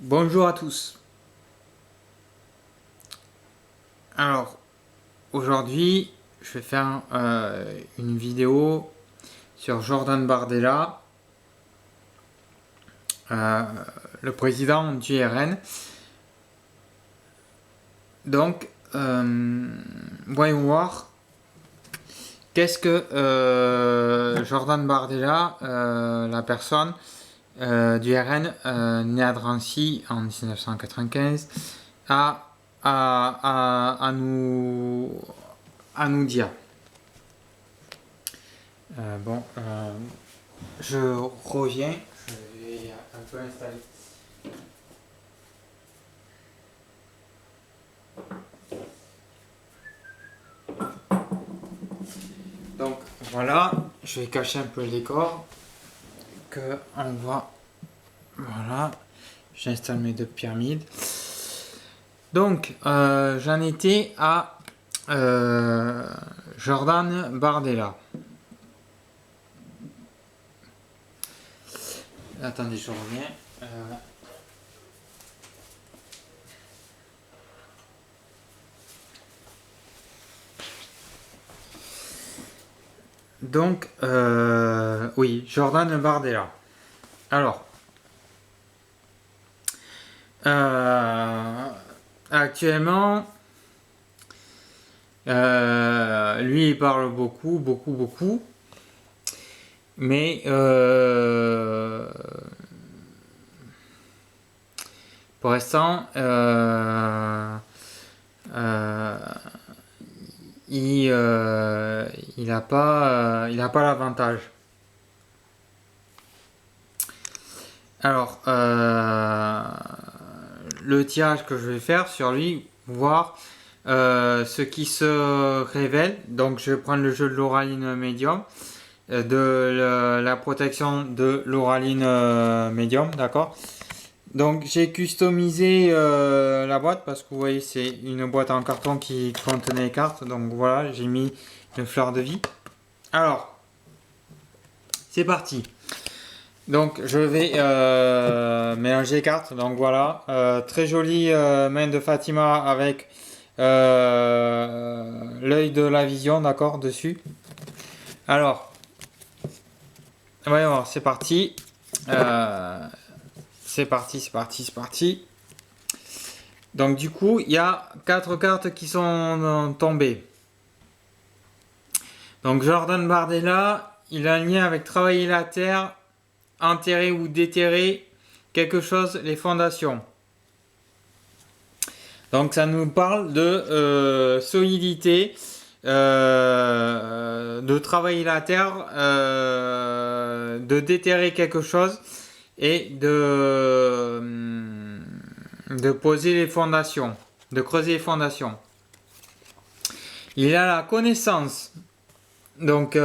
Bonjour à tous. Alors, aujourd'hui, je vais faire une vidéo sur Jordan Bardella, euh, le président du RN. Donc, voyons voir qu'est-ce que Jordan Bardella, la personne du RN, né à Drancy en 1995, à nous dire. Je reviens, je vais un peu installer. Donc voilà, je vais cacher un peu le décor, que on voit. Voilà, j'installe mes deux pyramides. Donc j'en étais à Jordan Bardella. Attendez, je reviens. Donc, oui, Jordan Bardella. Alors, actuellement, lui, il parle beaucoup, mais pour l'instant, il n'a pas l'avantage. Alors, le tirage que je vais faire sur lui, voir ce qui se révèle. Donc, je vais prendre le jeu de l'Oraline Medium, de la protection de l'Oraline Medium, d'accord. Donc, j'ai customisé la boîte parce que vous voyez, c'est une boîte en carton qui contenait les cartes. Donc, voilà, j'ai mis une fleur de vie. Alors, c'est parti. Donc je vais mélanger les cartes. Donc voilà, très jolie main de Fatima avec l'œil de la vision, d'accord, dessus. Alors, voyons voir, c'est parti. C'est parti. Donc du coup, il y a 4 cartes qui sont tombées. Donc Jordan Bardella, il a un lien avec travailler la terre, enterrer ou déterrer quelque chose, les fondations. Donc ça nous parle de solidité, de travailler la terre, de déterrer quelque chose et de poser les fondations, de creuser les fondations. Il a la connaissance. Donc, il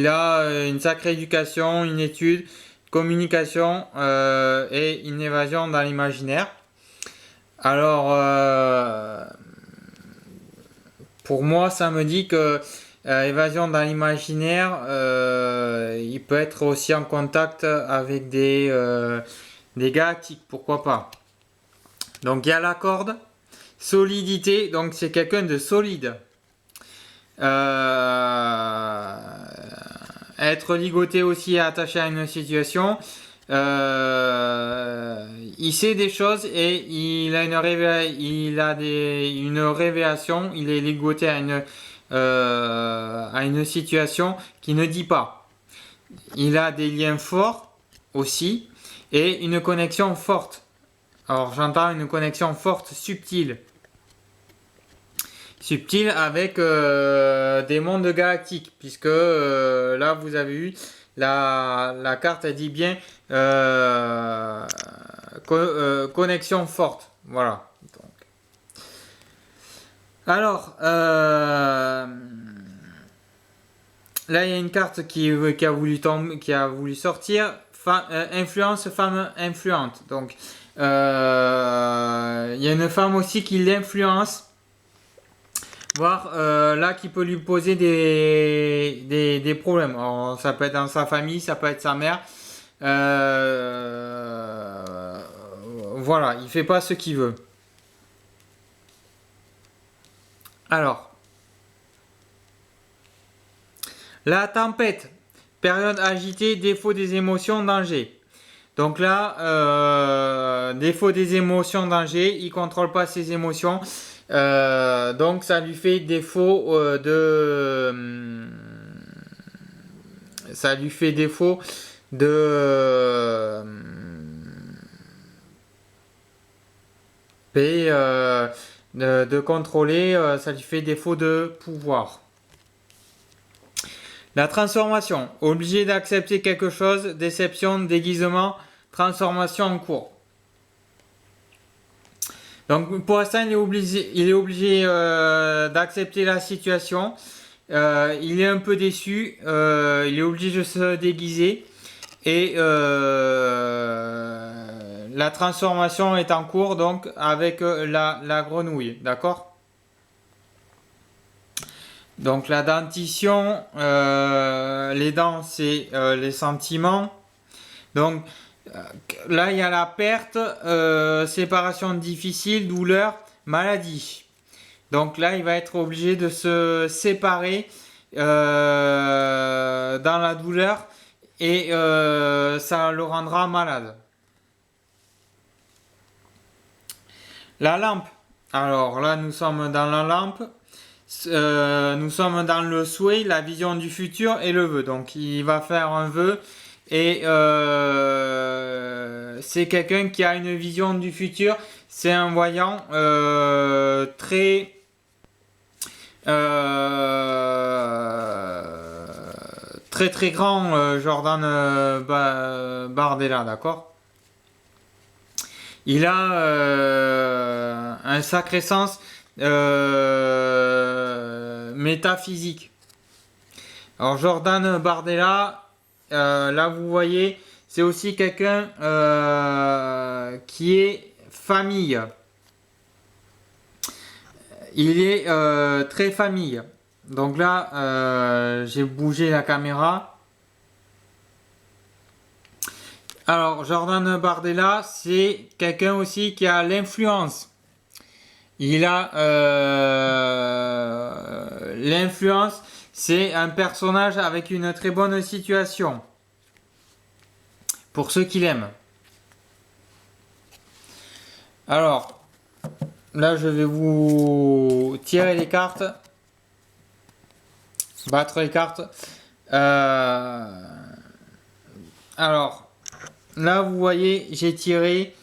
a une sacrée éducation, une étude, communication et une évasion dans l'imaginaire. Alors, pour moi, ça me dit que évasion dans l'imaginaire, il peut être aussi en contact avec des galactiques, pourquoi pas. Donc, il y a la corde, solidité, donc c'est quelqu'un de solide. Être ligoté aussi et attaché à une situation. Il sait des choses et il a une révélation. Il est ligoté à une situation qu'il ne dit pas. Il a des liens forts aussi et une connexion forte. Alors j'entends une connexion forte, subtile avec des mondes galactiques, puisque là vous avez eu la carte, elle dit bien connexion forte, voilà. Donc. Alors là il y a une carte qui a voulu sortir, influence, femme influente. Donc il y a une femme aussi qui l'influence. Voir là qui peut lui poser des problèmes. Alors, ça peut être dans sa famille, ça peut être sa mère, Voilà, il fait pas ce qu'il veut. Alors, la tempête, période agitée, défaut des émotions, danger. Donc là, défaut des émotions, danger, il contrôle pas ses émotions. Donc ça lui fait défaut ça lui fait défaut de de contrôler, ça lui fait défaut de pouvoir. La transformation, obligé d'accepter quelque chose, déception, déguisement, transformation en cours. Donc pour l'instant, il est obligé d'accepter la situation. Il est un peu déçu. Il est obligé de se déguiser. Et la transformation est en cours donc avec la grenouille. D'accord? Donc la dentition, les dents, c'est les sentiments. Donc là, il y a la perte, séparation difficile, douleur, maladie. Donc là, il va être obligé de se séparer dans la douleur et ça le rendra malade. La lampe. Alors là, nous sommes dans la lampe. Nous sommes dans le souhait, la vision du futur et le vœu. Donc il va faire un vœu et c'est quelqu'un qui a une vision du futur. C'est un voyant très très grand, Jordan Bardella, d'accord? Il a un sacré sens métaphysique. Alors Jordan Bardella, là vous voyez, c'est aussi quelqu'un qui est famille. Il est très famille. Donc là, j'ai bougé la caméra. Alors Jordan Bardella, c'est quelqu'un aussi qui a l'influence. Il a l'influence, c'est un personnage avec une très bonne situation. Pour ceux qui l'aiment. Alors, là je vais vous tirer les cartes. Battre les cartes. Alors, là vous voyez, j'ai tiré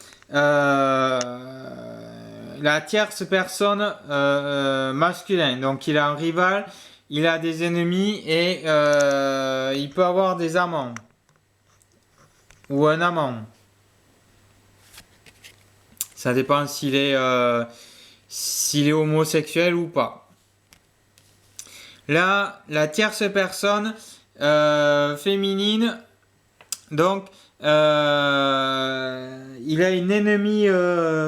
la tierce personne masculin. Donc il a un rival, il a des ennemis et il peut avoir des amants. Ou un amant. Ça dépend s'il est homosexuel ou pas. Là, la tierce personne féminine, donc il a une ennemie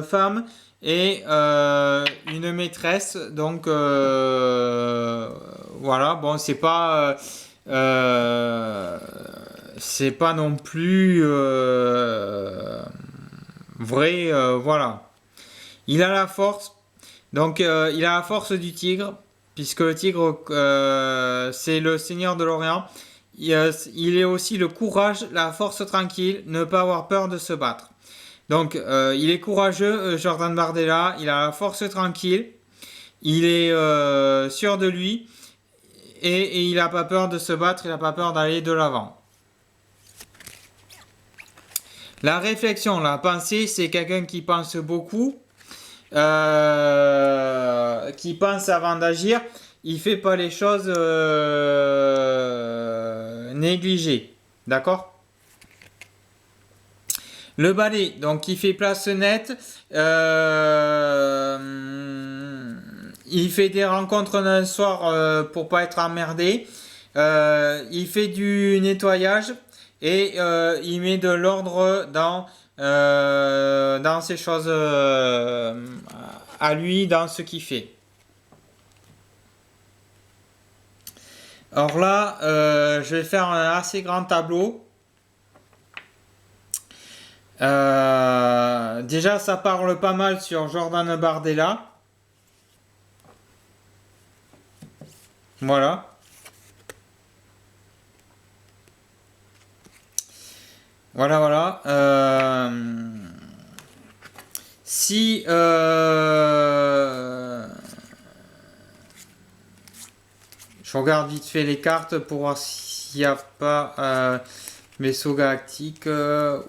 femme et une maîtresse. Donc voilà, bon, c'est pas non plus vrai, voilà. Il a la force, donc il a la force du tigre, puisque le tigre c'est le seigneur de l'Orient. Il est aussi le courage, la force tranquille, ne pas avoir peur de se battre. Donc il est courageux, Jordan Bardella, il a la force tranquille, il est sûr de lui et il n'a pas peur de se battre, il n'a pas peur d'aller de l'avant. La réflexion, la pensée, c'est quelqu'un qui pense beaucoup, qui pense avant d'agir. Il fait pas les choses négligées. D'accord? Le balai, donc il fait place nette. Il fait des rencontres d'un soir pour pas être emmerdé. Il fait du nettoyage et il met de l'ordre dans ses choses à lui, dans ce qu'il fait. Alors là, je vais faire un assez grand tableau. Déjà, ça parle pas mal sur Jordan Bardella. Voilà. Voilà, voilà. Si je regarde vite fait les cartes pour voir s'il n'y a pas vaisseau galactique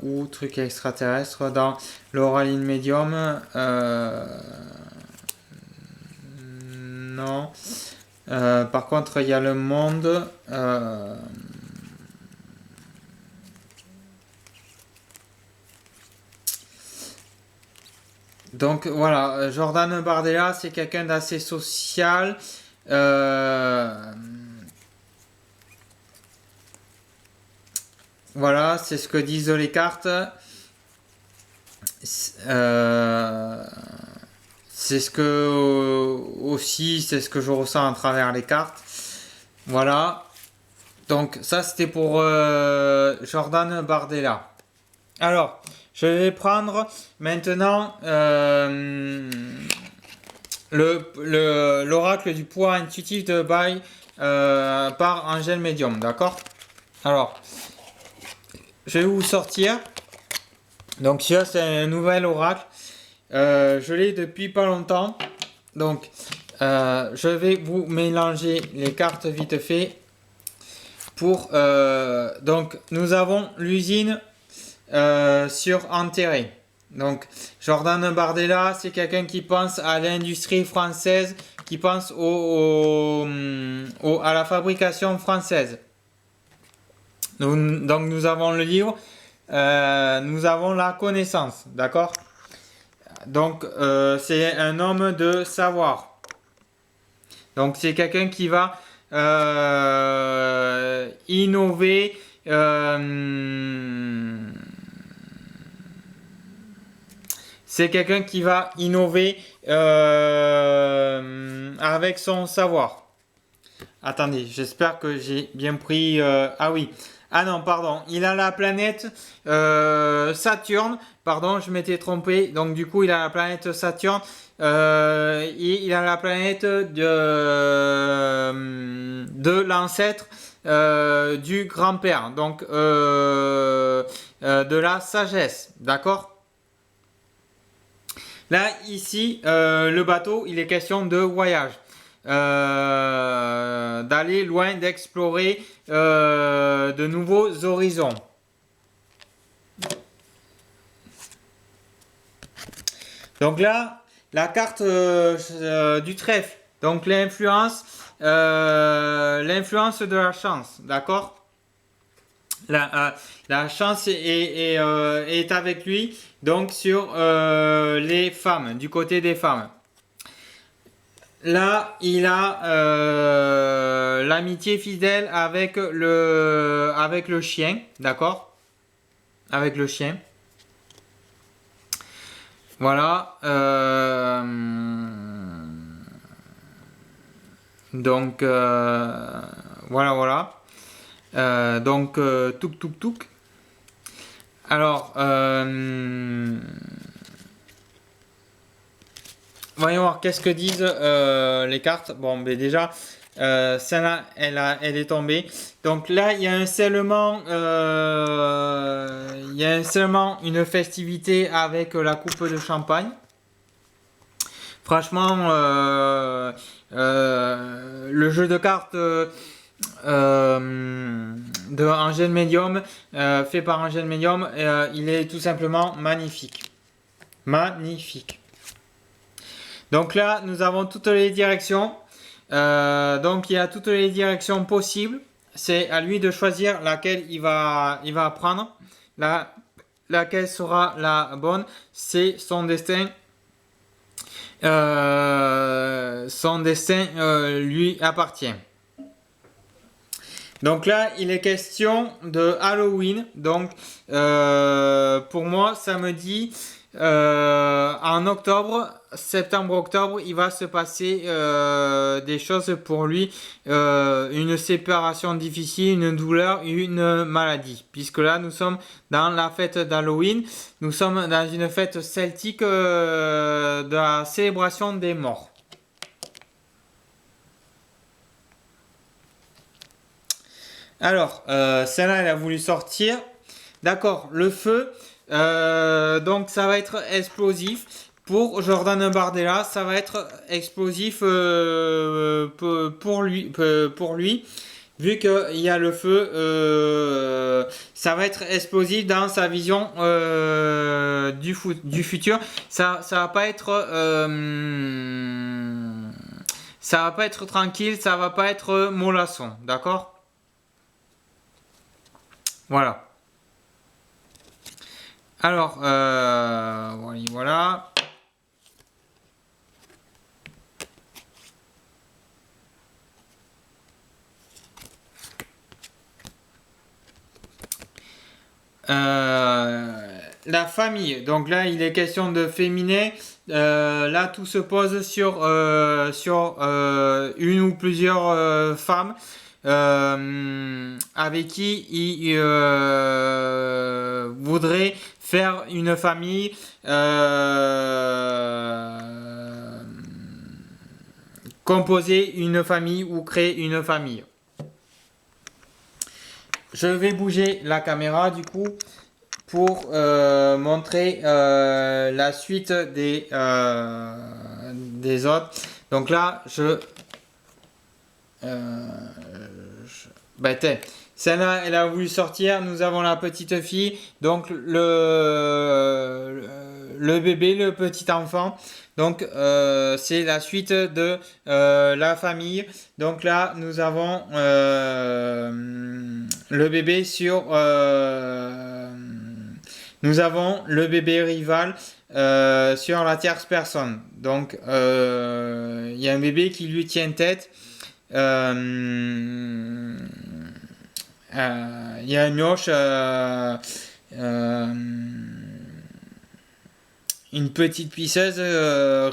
ou truc extraterrestre dans l'Oraline Medium. Non. Par contre, il y a le monde. Donc voilà, Jordan Bardella, c'est quelqu'un d'assez social. Voilà, c'est ce que disent les cartes. C'est ce que aussi, c'est ce que je ressens à travers les cartes. Voilà. Donc ça, c'était pour Jordan Bardella. Alors, je vais prendre maintenant l'oracle du pouvoir intuitif de Bail par Angel Medium, d'accord? Alors, je vais vous sortir. Donc, ça, c'est un nouvel oracle. Je l'ai depuis pas longtemps. Donc, je vais vous mélanger les cartes vite fait. Pour, donc, nous avons l'usine sur enterré. Donc, Jordan Bardella, c'est quelqu'un qui pense à l'industrie française, qui pense à la fabrication française. Donc, nous avons le livre, nous avons la connaissance, d'accord? Donc, c'est un homme de savoir. Donc, c'est quelqu'un qui va innover. C'est quelqu'un qui va innover avec son savoir. Attendez, j'espère que j'ai bien pris... ah oui. Ah non, pardon. Il a la planète Saturne. Pardon, je m'étais trompé. Donc du coup, il a la planète Saturne. Et il a la planète de l'ancêtre du grand-père. Donc de la sagesse. D'accord? Là, ici, le bateau, il est question de voyage. D'aller loin, d'explorer de nouveaux horizons. Donc là, la carte du trèfle. Donc l'influence de la chance. D'accord? La chance est avec lui, donc sur les femmes, du côté des femmes. Là, il a l'amitié fidèle avec le chien, d'accord? Avec le chien. Voilà. Donc, voilà, voilà. Donc, touk touk touk. Alors, voyons voir qu'est-ce que disent les cartes. Bon, mais déjà, celle-là, elle est tombée. Donc là, il y a un scellement, une festivité avec la coupe de champagne. Franchement, le jeu de cartes de Angel Medium, fait par Angel Medium, il est tout simplement magnifique. Magnifique. Donc là, nous avons toutes les directions. Donc il y a toutes les directions possibles. C'est à lui de choisir laquelle il va prendre. Laquelle sera la bonne. C'est son destin. Son destin lui appartient. Donc là, il est question de Halloween. Donc pour moi, ça me dit en octobre, septembre-octobre, il va se passer des choses pour lui, une séparation difficile, une douleur, une maladie. Puisque là, nous sommes dans la fête d'Halloween, nous sommes dans une fête celtique de la célébration des morts. Alors, celle-là, elle a voulu sortir. D'accord, le feu. Donc, ça va être explosif. Pour Jordan Bardella, ça va être explosif pour lui. Vu qu'il y a le feu, ça va être explosif dans sa vision du futur. Ça va pas être, ça va pas être tranquille, ça va pas être mollasson, d'accord? Voilà. Alors, voilà. La famille. Donc là, il est question de féminin. Là, tout se pose sur une ou plusieurs femmes avec qui il voudrait faire une famille. Composer une famille ou créer une famille. Je vais bouger la caméra du coup pour montrer la suite des autres. Donc là, celle-là, elle a voulu sortir. Nous avons la petite fille. Donc le bébé, le petit enfant. Donc c'est la suite de la famille. Donc là, nous avons le bébé nous avons le bébé rival sur la tierce personne. Donc il y a un bébé qui lui tient tête. Il y a une mioche, une petite pisseuse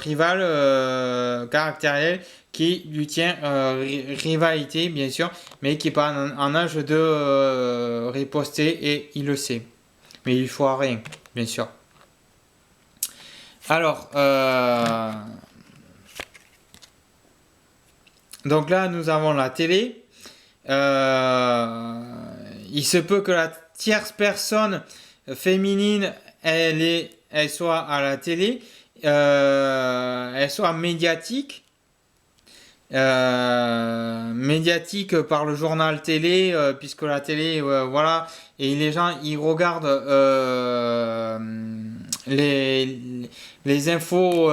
rivale caractérielle qui lui tient rivalité bien sûr, mais qui n'est pas en âge de riposter et il le sait. Mais il ne faut rien, bien sûr. Alors, donc là nous avons la télé. Il se peut que la tierce personne féminine elle soit à la télé, elle soit médiatique, médiatique par le journal télé, puisque la télé, voilà, et les gens ils regardent les infos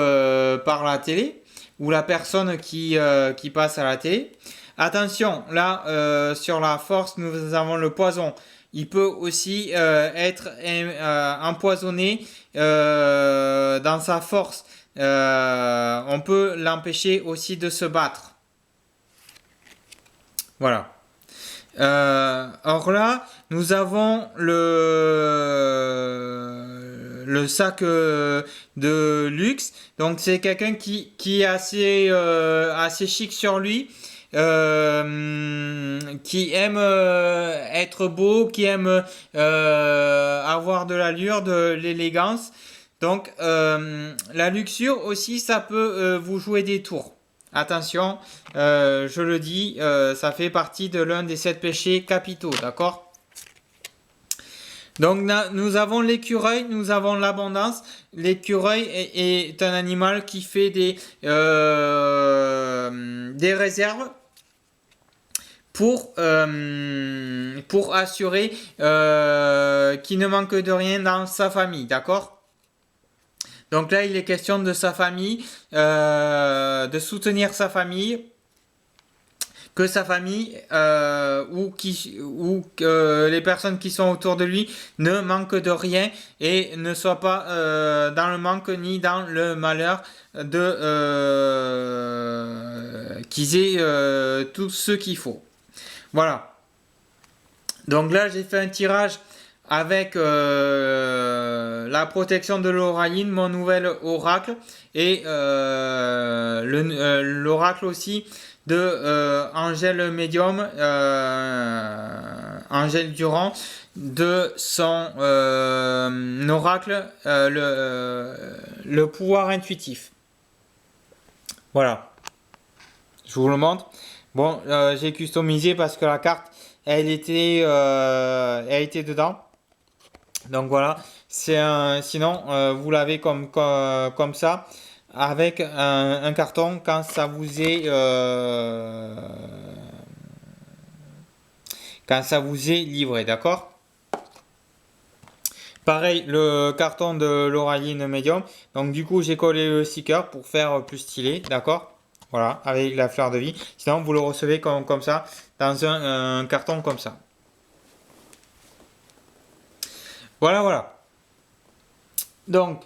par la télé, ou la personne qui passe à la télé. Attention, là, sur la force, nous avons le poison. Il peut aussi être empoisonné dans sa force. On peut l'empêcher aussi de se battre. Voilà. Or là, nous avons le sac de luxe. Donc c'est quelqu'un qui est assez chic sur lui. Qui aime être beau, qui aime avoir de l'allure, de l'élégance. Donc la luxure aussi, ça peut vous jouer des tours. Attention, je le dis, ça fait partie de l'un des 7 péchés capitaux, d'accord? Donc nous avons l'écureuil, nous avons l'abondance. L'écureuil est un animal qui fait des réserves pour assurer qu'il ne manque de rien dans sa famille, d'accord? Donc là, il est question de sa famille, de soutenir sa famille, que sa famille ou les personnes qui sont autour de lui ne manquent de rien et ne soient pas dans le manque ni dans le malheur, qu'ils aient tout ce qu'il faut. Voilà. Donc là, j'ai fait un tirage avec la protection de l'oraline, mon nouvel oracle, et l'oracle aussi de Angèle Médium, Angèle Durand, de son oracle, le pouvoir intuitif. Voilà, je vous le montre. Bon, j'ai customisé parce que la carte, elle était dedans. Donc voilà, sinon vous l'avez comme ça, avec un carton quand ça vous est livré, d'accord? Pareil, le carton de l'Oraline Medium. Donc du coup, j'ai collé le sticker pour faire plus stylé, d'accord? Voilà, avec la fleur de vie. Sinon, vous le recevez comme ça, dans un carton comme ça. Voilà, voilà. Donc,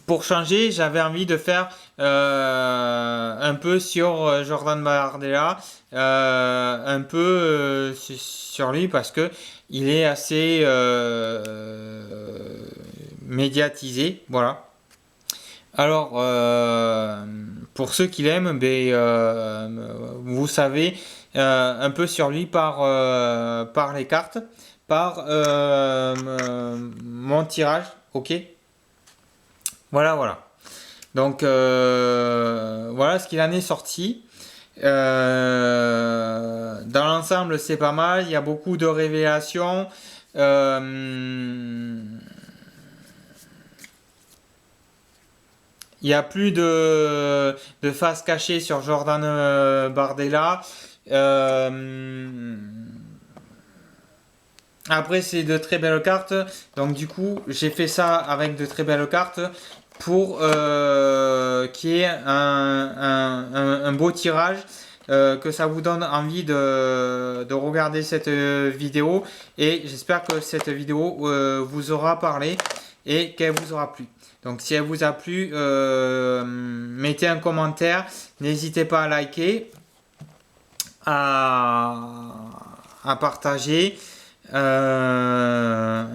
pour changer, j'avais envie de faire un peu sur Jordan Bardella, un peu sur lui parce que il est assez médiatisé, voilà. Alors, pour ceux qui l'aiment, vous savez un peu sur lui par les cartes, par mon tirage, ok? Voilà, voilà. Donc, voilà ce qu'il en est sorti. Dans l'ensemble, c'est pas mal. Il y a beaucoup de révélations. Il n'y a plus de face cachée sur Jordan Bardella. Après, c'est de très belles cartes. Donc, du coup, j'ai fait ça avec de très belles cartes pour qu'il y ait un beau tirage. Que ça vous donne envie de regarder cette vidéo. Et j'espère que cette vidéo vous aura parlé et qu'elle vous aura plu. Donc si elle vous a plu, mettez un commentaire. N'hésitez pas à liker, à partager, à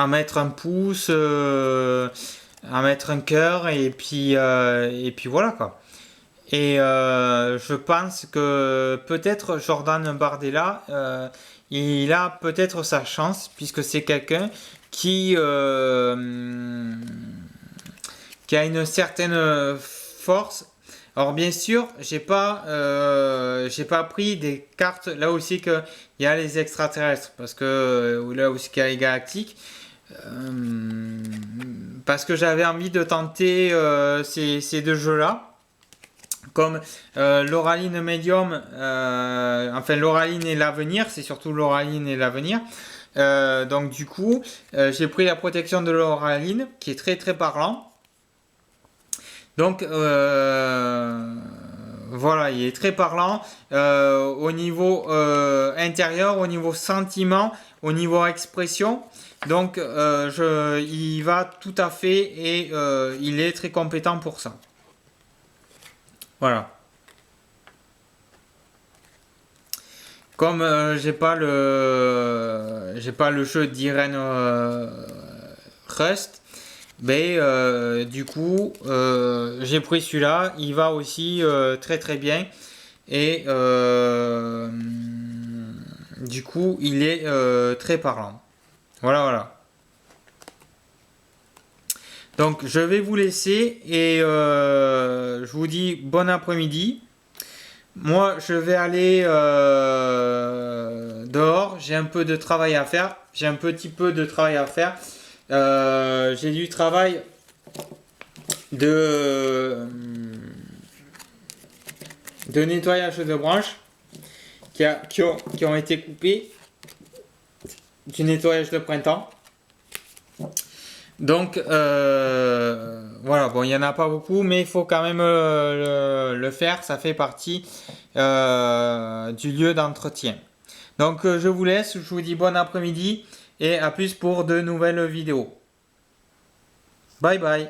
mettre un pouce, à mettre un cœur et puis voilà quoi. Et je pense que peut-être Jordan Bardella, il a peut-être sa chance puisque c'est quelqu'un qui a une certaine force. Alors bien sûr, j'ai pas pris des cartes là aussi qu'il y a les extraterrestres parce que là aussi qu'il y a les galactiques. Parce que j'avais envie de tenter ces deux jeux-là. Comme l'Oraline Medium, enfin l'Oraline et l'avenir, c'est surtout l'Oraline et l'avenir. Donc du coup, j'ai pris la protection de l'Oraline, qui est très très parlant. Donc voilà, il est très parlant au niveau intérieur, au niveau sentiment, au niveau expression. Donc il va tout à fait et il est très compétent pour ça. Voilà. Comme j'ai pas le jeu d'Irene Rust, du coup j'ai pris celui-là. Il va aussi très très bien et du coup il est très parlant. Voilà, voilà. Donc je vais vous laisser et je vous dis bon après-midi. Moi je vais aller dehors, j'ai un peu de travail à faire. J'ai un petit peu de travail à faire. J'ai du travail de nettoyage de branches qui ont été coupées. Du nettoyage de printemps. Donc voilà, bon, il n'y en a pas beaucoup, mais il faut quand même le faire, ça fait partie du lieu d'entretien. Donc je vous laisse, je vous dis bon après-midi et à plus pour de nouvelles vidéos. Bye bye.